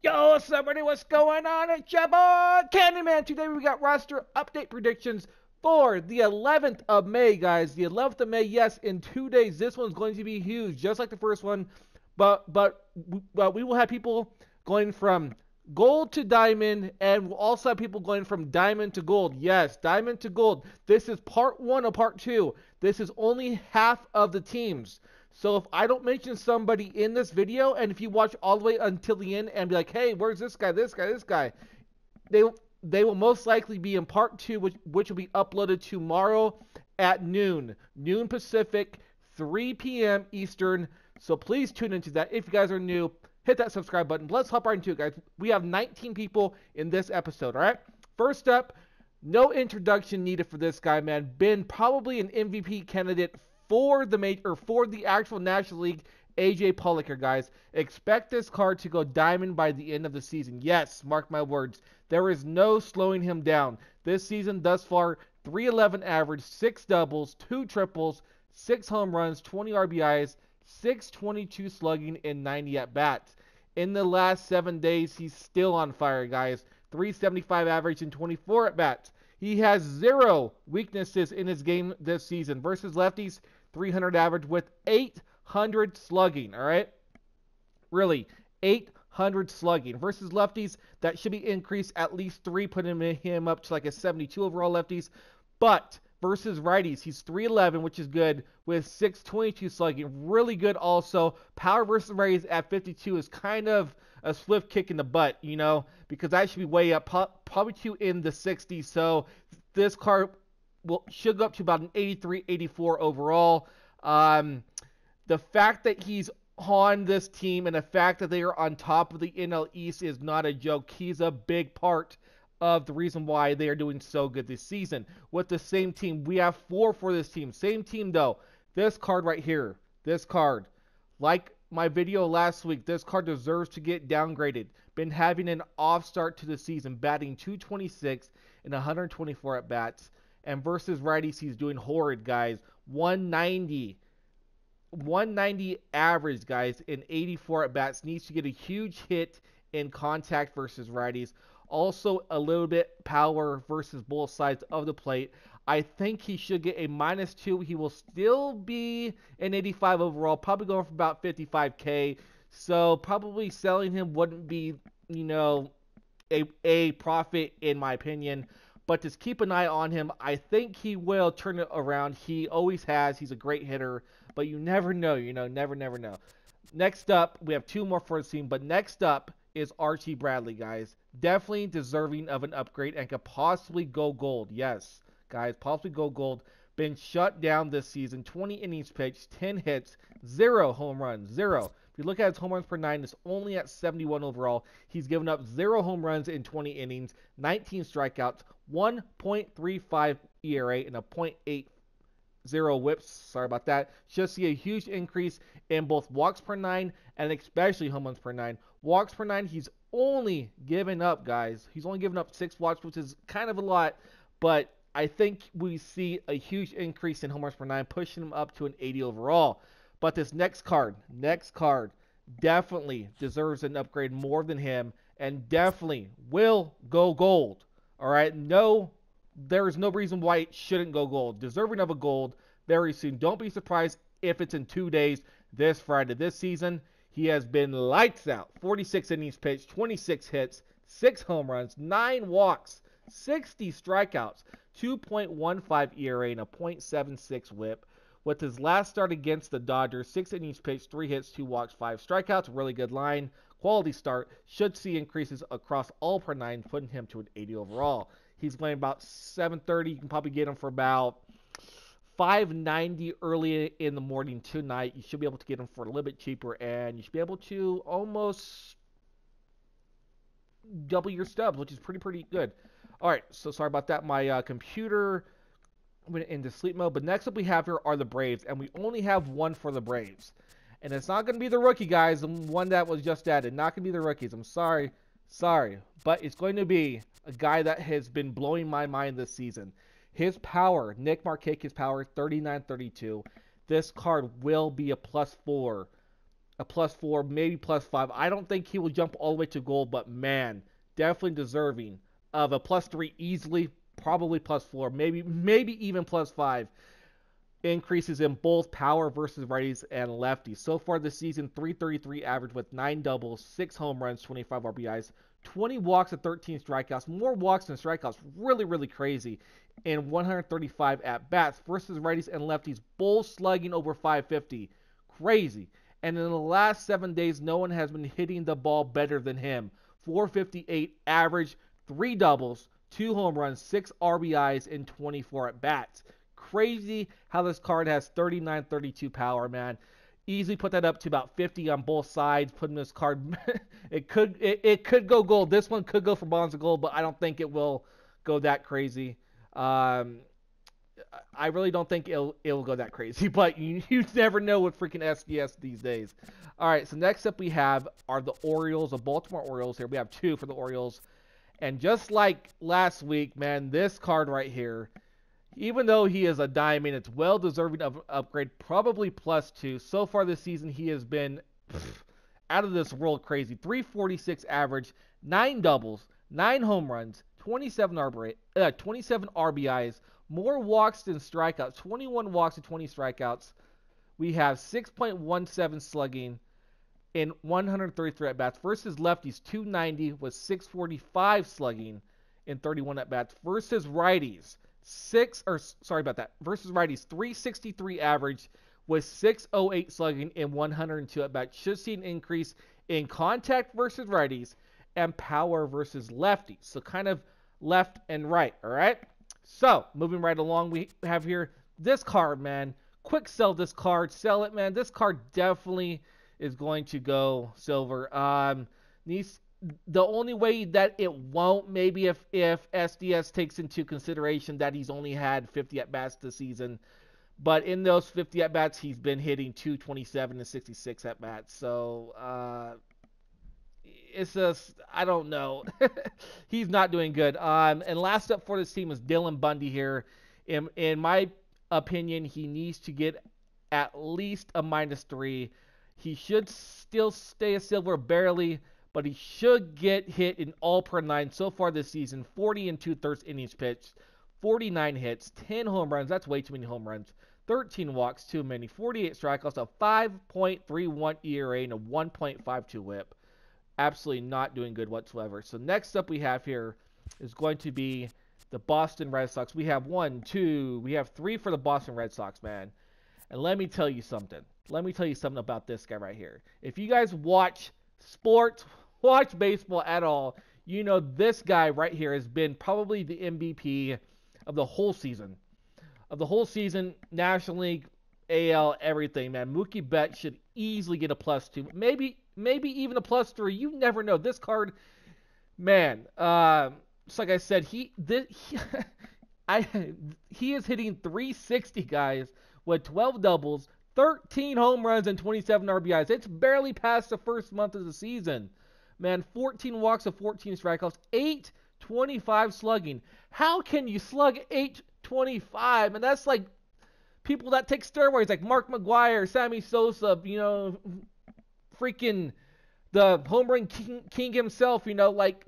Yo, what's up, everybody? What's going on? It's your boy, Candyman. Today we got roster update predictions for the 11th of May, guys. The 11th of May, yes, in 2 days. This one's going to be huge, just like the first one. But we will have people going from gold to diamond, and we'll also have people going from diamond to gold. Yes, diamond to gold. This is part one of part two. This is only half of the teams. So if I don't mention somebody in this video, and if you watch all the way until the end and be like, hey, where's this guy, this guy, this guy, they they will most likely be in part two, which will be uploaded tomorrow at noon Pacific, 3 p.m. Eastern. So please tune into that. If you guys are new, hit that subscribe button. Let's hop right into it, guys. We have 19 people in this episode, all right? First up, no introduction needed for this guy, man. Been probably an MVP candidate for the actual National League. AJ Pollocker, guys. Expect this card to go diamond by the end of the season. Yes, mark my words. There is no slowing him down. This season thus far, 311 average, 6 doubles, 2 triples, 6 home runs, 20 RBIs, 622 slugging, and 90 at bats. In the last 7 days, he's still on fire, guys. 375 average and 24 at bats. He has 0 weaknesses in his game this season. Versus lefties, 300 average with 800 slugging, all right? Really, 800 slugging. Versus lefties, that should be increased at least 3, putting him up to like a 72 overall lefties. But versus righties, he's 311, which is good, with 622 slugging. Really good also. Power versus righties at 52 is kind of a swift kick in the butt, you know, because that should be way up, probably to in the 60s. So this card should go up to about an 83, 84 overall. The fact that he's on this team and the fact that they are on top of the NL East is not a joke. He's a big part of the reason why they are doing so good this season. With the same team, we have 4 for this team. Same team though. This card right here, this card, like my video last week, this card deserves to get downgraded. Been having an off start to the season, batting 226 and 124 at bats. And versus righties, he's doing horrid, guys. 190 average, guys, in 84 at bats. Needs to get a huge hit in contact versus righties. Also, a little bit power versus both sides of the plate. I think he should get a -2. He will still be an 85 overall, probably going for about 55K. So probably selling him wouldn't be, you know, a profit in my opinion. But just keep an eye on him. I think he will turn it around. He always has. He's a great hitter. But you never know, you know, never know. Next up, we have 2 more for the team. But next up is Archie Bradley, guys. Definitely deserving of an upgrade and could possibly go gold. Yes, guys, possibly go gold. Been shut down this season. 20 innings pitched, 10 hits, 0 home runs, 0. If you look at his home runs per 9, it's only at 71 overall. He's given up 0 home runs in 20 innings, 19 strikeouts, 1.35 ERA, and a .80 whips. Sorry about that. Should see a huge increase in both walks per 9 and especially home runs per 9. Walks per 9, he's only given up, guys. He's only given up 6 walks, which is kind of a lot, but I think we see a huge increase in home runs per 9, pushing him up to an 80 overall. But this next card, definitely deserves an upgrade more than him, and definitely will go gold. All right, no, there is no reason why it shouldn't go gold. Deserving of a gold very soon. Don't be surprised if it's in 2 days, this Friday. This season, he has been lights out. 46 innings pitched, 26 hits, 6 home runs, 9 walks, 60 strikeouts, 2.15 ERA, and a .76 whip. With his last start against the Dodgers, 6 innings pitched, 3 hits, 2 walks, 5 strikeouts. Really good line. Quality start. Should see increases across all per 9, putting him to an 80 overall. He's playing about 7:30. You can probably get him for about 590 early in the morning tonight. You should be able to get him for a little bit cheaper, and you should be able to almost double your stubs, which is pretty good. All right, so sorry about that. My computer went into sleep mode. But next up we have here are the Braves, and we only have 1 for the Braves. And it's not going to be the rookie, guys, the one that was just added. Not going to be the rookies. I'm sorry. But it's going to be a guy that has been blowing my mind this season. His power, Nick Markakis' power, 39-32. This card will be a +4 a +4, maybe +5. I don't think he will jump all the way to gold, but man, definitely deserving of a +3 easily, probably +4, maybe even +5 increases in both power versus righties and lefties. So far this season, 333 average with 9 doubles, 6 home runs, 25 RBIs, 20 walks and 13 strikeouts. More walks than strikeouts. Really, really crazy. And 135 at-bats versus righties and lefties, both slugging over 550. Crazy. And in the last 7 days, no one has been hitting the ball better than him. 458 average, 3 doubles, 2 home runs, 6 RBIs, and 24 at-bats. Crazy how this card has 39-32 power, man. Easily put that up to about 50 on both sides. Putting this card, it could go gold. This one could go for bronze and gold, but I don't think it will go that crazy. I really don't think it'll go that crazy, but you never know with freaking SDS these days. All right, so next up we have are the Orioles, the Baltimore Orioles here. We have 2 for the Orioles. And just like last week, man, this card right here, even though he is a diamond, it's well deserving of an upgrade, probably +2. So far this season, he has been out of this world crazy. 346 average, 9 doubles, 9 home runs, 27 RBIs, more walks than strikeouts, 21 walks and 20 strikeouts. We have 6.17 slugging in 133 at-bats versus lefties, 290 with 645 slugging in 31 at-bats versus righties. Versus righties, 363 average with 608 slugging in 102 at-bats. Should see an increase in contact versus righties and power versus lefties. So kind of left and right, all right? So, moving right along, we have here this card, man. Quick sell this card. Sell it, man. This card definitely is going to go silver. The only way that it won't, maybe if SDS takes into consideration that he's only had 50 at-bats this season. But in those 50 at-bats, he's been hitting 227 and 66 at-bats. So, it's just, I don't know. He's not doing good. And last up for this team is Dylan Bundy here. In my opinion, he needs to get at least a -3. He should still stay a silver barely, but he should get hit in all per 9 so far this season. 40 and 2/3 innings pitched, 49 hits, 10 home runs. That's way too many home runs. 13 walks, too many. 48 strikeouts, a 5.31 ERA, and a 1.52 whip. Absolutely not doing good whatsoever. So next up we have here is going to be the Boston Red Sox. We have 3 for the Boston Red Sox, man. And let me tell you something. Let me tell you something about this guy right here. If you guys watch sports, watch baseball at all, you know this guy right here has been probably the MVP of the whole season. National League, AL, everything, man. Mookie Betts should easily get a +2. Maybe even a +3. You never know. This card, man, just like I said, he is hitting 360, guys, with 12 doubles, 13 home runs, and 27 RBIs. It's barely past the first month of the season. Man, 14 walks of 14 strikeouts, 825 slugging. How can you slug 825? And that's like people that take steroids, like Mark McGwire, Sammy Sosa, freaking the home run king himself, like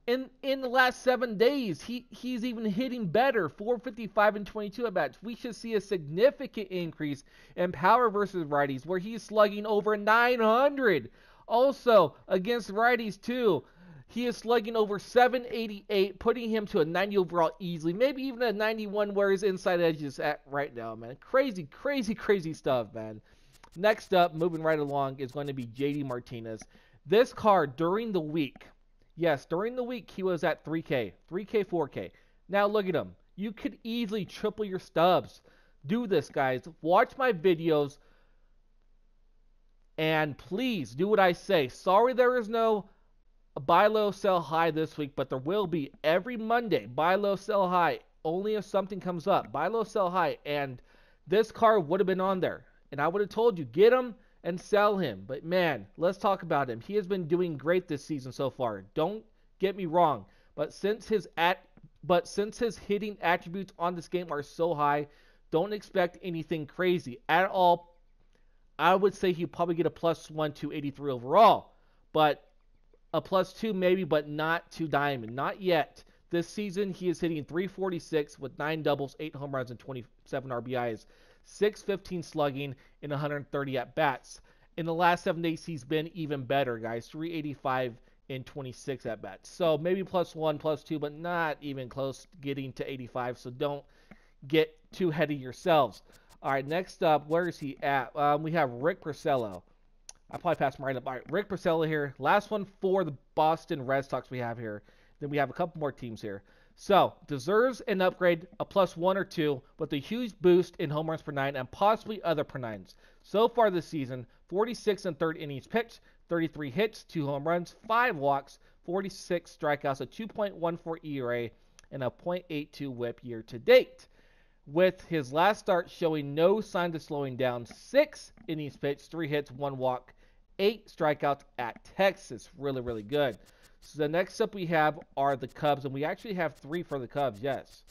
in the last 7 days, he's even hitting better, 455 and 22 at-bats. We should see a significant increase in power versus righties, where he's slugging over 900. Also, against righties, too, he is slugging over 788, putting him to a 90 overall easily, maybe even a 91 where his inside edge is at right now, man. Crazy, crazy, crazy stuff, man. Next up, moving right along, is going to be JD Martinez. This card during the week, yes, during the week, he was at 3K, 4K. Now look at him. You could easily triple your stubs. Do this, guys. Watch my videos, and please do what I say. Sorry there is no buy low, sell high this week, but there will be every Monday. Buy low, sell high. Only if something comes up. Buy low, sell high. And this card would have been on there. And I would have told you, get him and sell him. But man, let's talk about him. He has been doing great this season so far. Don't get me wrong. But since his hitting attributes on this game are so high, don't expect anything crazy at all. I would say he'd probably get a +1 to 83 overall, but a +2 maybe, but not to diamond, not yet. This season, he is hitting .346 with 9 doubles, 8 home runs, and 27 RBIs, .615 slugging, and 130 at-bats. In the last 7 days, he's been even better, guys. .385 in 26 at-bats. So maybe +1, +2, but not even close to getting to 85, so don't get too ahead of yourselves. All right, next up, where is he at? We have Rick Porcello. I probably passed him right up. All right, Rick Porcello here. Last one for the Boston Red Sox we have here. Then we have a couple more teams here. So, deserves an upgrade, a +1 or 2, with a huge boost in home runs per 9 and possibly other per 9s. So far this season, 46 and third innings pitched, 33 hits, 2 home runs, 5 walks, 46 strikeouts, a 2.14 ERA, and a .82 whip year to date. With his last start showing no signs of slowing down, 6 innings pitched, 3 hits, 1 walk, 8 strikeouts at Texas. Really, really good. So the next up we have are the Cubs, and we actually have 3 for the Cubs, yes.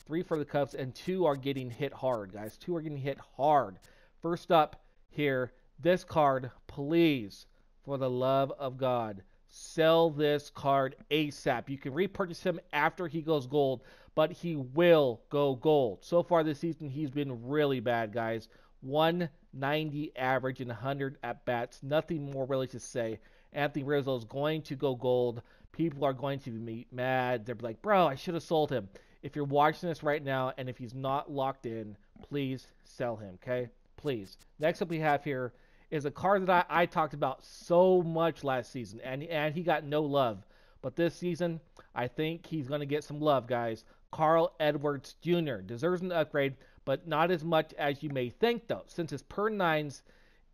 3 for the Cubs, and 2 are getting hit hard, guys. 2 are getting hit hard. First up here, this card, please, for the love of God, sell this card ASAP. You can repurchase him after he goes gold, but he will go gold. So far this season, he's been really bad, guys. 190 average and 100 at-bats. Nothing more really to say. Anthony Rizzo is going to go gold. People are going to be mad. They're like, bro, I should have sold him. If you're watching this right now and if he's not locked in, please sell him, okay? Please. Next up we have here is a card that I talked about so much last season, and he got no love. But this season, I think he's going to get some love, guys. Carl Edwards Jr. deserves an upgrade, but not as much as you may think, though. Since his per 9s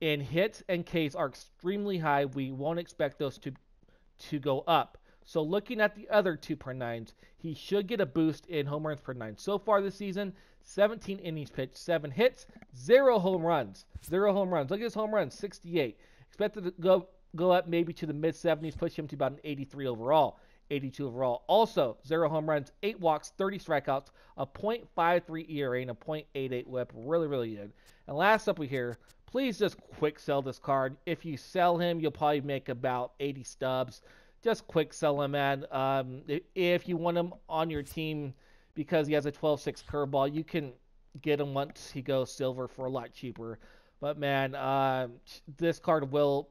in hits and Ks are extremely high, we won't expect those to go up. So looking at the other 2 per 9s, he should get a boost in home runs per 9. So far this season, 17 innings pitched, 7 hits, 0 home runs. 0 home runs. Look at his home runs, 68. Expected to go up maybe to the mid-70s, push him to about an 83 overall. 82 overall. Also, 0 home runs, 8 walks, 30 strikeouts, a .53 ERA, and a .88 whip. Really, really good. And last up we hear, please just quick sell this card. If you sell him, you'll probably make about 80 stubs. Just quick sell him, man. If you want him on your team because he has a 12.6 curveball, you can get him once he goes silver for a lot cheaper. But, man, this card will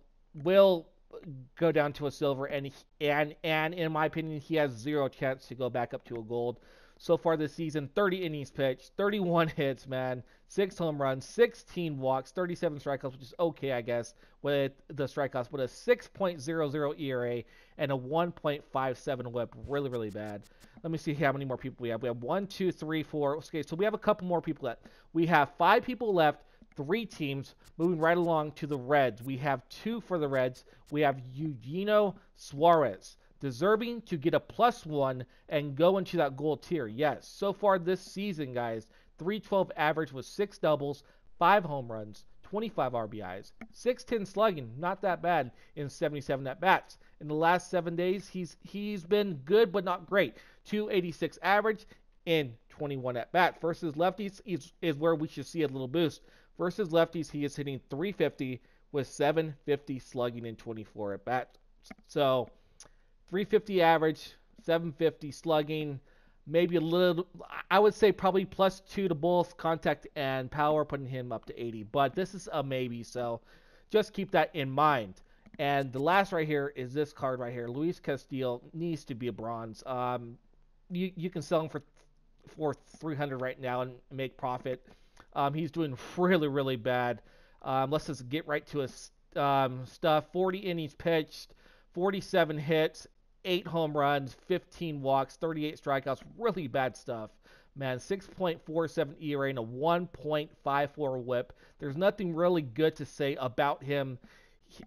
go down to a silver, and in my opinion, he has 0 chance to go back up to a gold. So far this season, 30 innings pitched, 31 hits, man, 6 home runs, 16 walks, 37 strikeouts, which is okay, I guess, with the strikeouts, but a 6.00 ERA and a 1.57 whip. Really, really bad. Let me see how many more people we have. We have 1, 2, 3, 4. Okay, so we have a couple more people left. We have 5 people left. 3 teams. Moving right along to the Reds. We have 2 for the Reds. We have Eugenio Suarez, deserving to get a +1 and go into that gold tier. Yes, so far this season, guys, .312 average with 6 doubles, 5 home runs, 25 RBIs, 610 slugging, not that bad in 77 at-bats. In the last 7 days, he's been good but not great. .286 average in 21 at-bats. Versus lefties is where we should see a little boost. Versus lefties, he is hitting .350 with 750 slugging in 24 at-bats. So, .350 average, 750 slugging, maybe a little, I would say probably +2 to both contact and power, putting him up to 80. But this is a maybe, so just keep that in mind. And the last right here is this card right here. Luis Castillo needs to be a bronze. You can sell him for 300 right now and make profit. He's doing really, really bad. Let's just get right to his stuff. 40 innings pitched, 47 hits, 8 home runs, 15 walks, 38 strikeouts. Really bad stuff, man. 6.47 ERA and a 1.54 whip. There's nothing really good to say about him.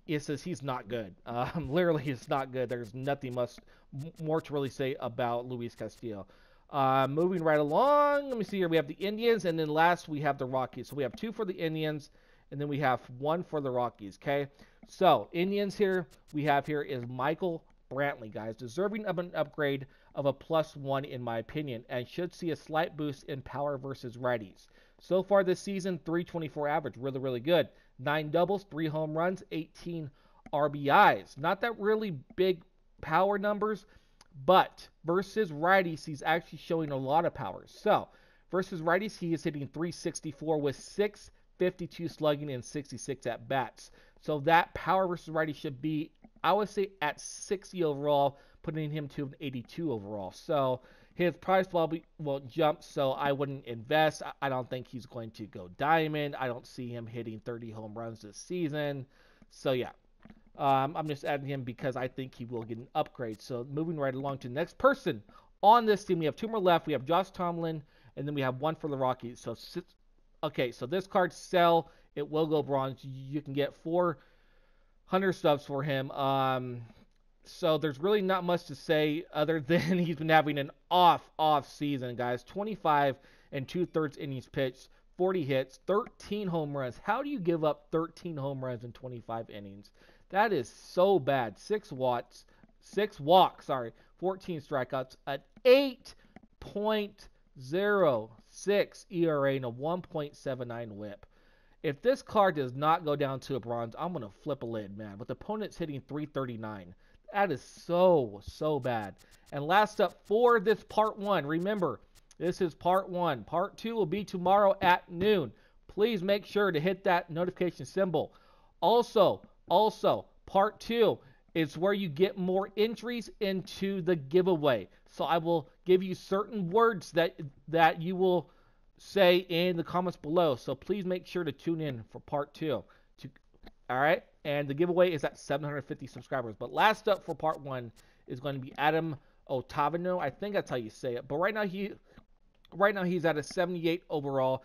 It says he's not good. Literally, he's not good. There's nothing more to really say about Luis Castillo. Moving right along, let me see here. We have the Indians, and then last we have the Rockies. So we have 2 for the Indians, and then we have 1 for the Rockies, okay? So, Indians here, we have here is Michael Brantley, guys, deserving of an upgrade of a +1 in my opinion, and should see a slight boost in power versus righties. So far this season, .324 average, really, really good. 9 doubles, 3 home runs, 18 RBIs. Not that really big power numbers, but versus righties, he's actually showing a lot of power. So, versus righties, he is hitting 364 with 652 slugging and 66 at bats. So that power versus righty should be, I would say, at 60 overall, putting him to an 82 overall. So his price probably won't jump, so I wouldn't invest. I don't think he's going to go diamond. I don't see him hitting 30 home runs this season. So yeah, I'm just adding him because I think he will get an upgrade. So moving right along to the next person on this team, we have 2 more left. We have Josh Tomlin, and then we have 1 for the Rockies. So okay, so this card sell. It will go bronze. You can get 400 stubs for him. So there's really not much to say other than he's been having an off season, guys. 25 and 2/3 innings pitched, 40 hits, 13 home runs. How do you give up 13 home runs in 25 innings? That is so bad. 6 walks, 14 strikeouts, an 8.06 ERA and a 1.79 whip. If this card does not go down to a bronze, I'm going to flip a lid, man. With opponents hitting 339. That is so bad. And last up for this part 1. Remember, this is part 1. Part 2 will be tomorrow at noon. Please make sure to hit that notification symbol. Also, part 2 is where you get more entries into the giveaway. So I will give you certain words that you will say in the comments below. So please make sure to tune in for part 2. All right, and the giveaway is at 750 subscribers. But last up for part 1 is going to be Adam Ottavino. I think that's how you say it. But right now he's at a 78 overall.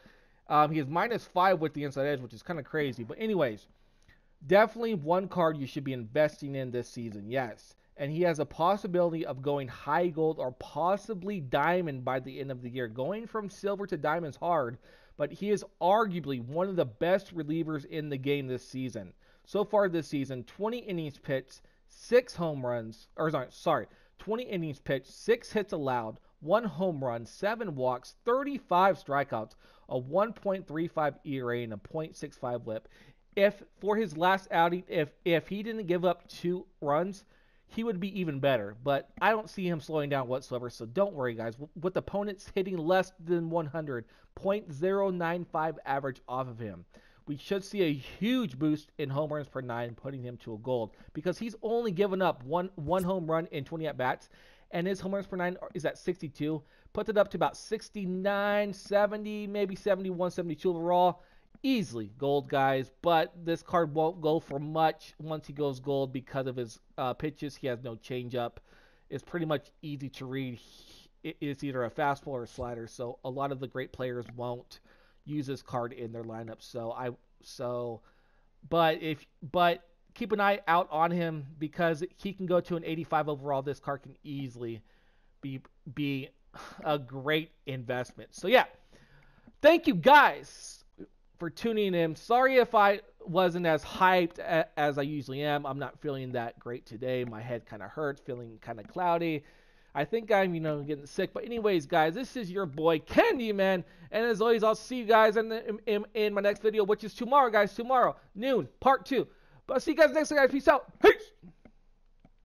He is -5 with the inside edge, which is kind of crazy. But anyways, definitely one card you should be investing in this season. Yes. And he has a possibility of going high gold or possibly diamond by the end of the year. Going from silver to diamond is hard, but he is arguably one of the best relievers in the game this season. So far this season, 20 innings pitched, 6 home runs, 20 innings pitched, 6 hits allowed, 1 home run, 7 walks, 35 strikeouts, a 1.35 ERA and a .65 whip. If for his last outing, if he didn't give up 2 runs, he would be even better, but I don't see him slowing down whatsoever, so don't worry, guys. With opponents hitting less than 100, .095 average off of him, we should see a huge boost in home runs per 9, putting him to a gold, because he's only given up one home run in 20 at-bats, and his home runs per 9 is at 62, puts it up to about 69, 70, maybe 71, 72 overall. Easily gold, guys, but this card won't go for much once he goes gold because of his pitches. He has no changeup. It's pretty much easy to read. It's either a fastball or a slider, so a lot of the great players won't use this card in their lineup. But keep an eye out on him because he can go to an 85 overall. This card can easily be a great investment. So yeah, thank you guys for tuning in. Sorry if I wasn't as hyped as I usually am. I'm not feeling that great today. My head kind of hurts, feeling kind of cloudy. I think I'm, getting sick. But anyways, guys, this is your boy Candyman, and as always, I'll see you guys in my next video, which is tomorrow, guys. Tomorrow, noon, part 2. But I'll see you guys next time, guys. Peace out. Peace.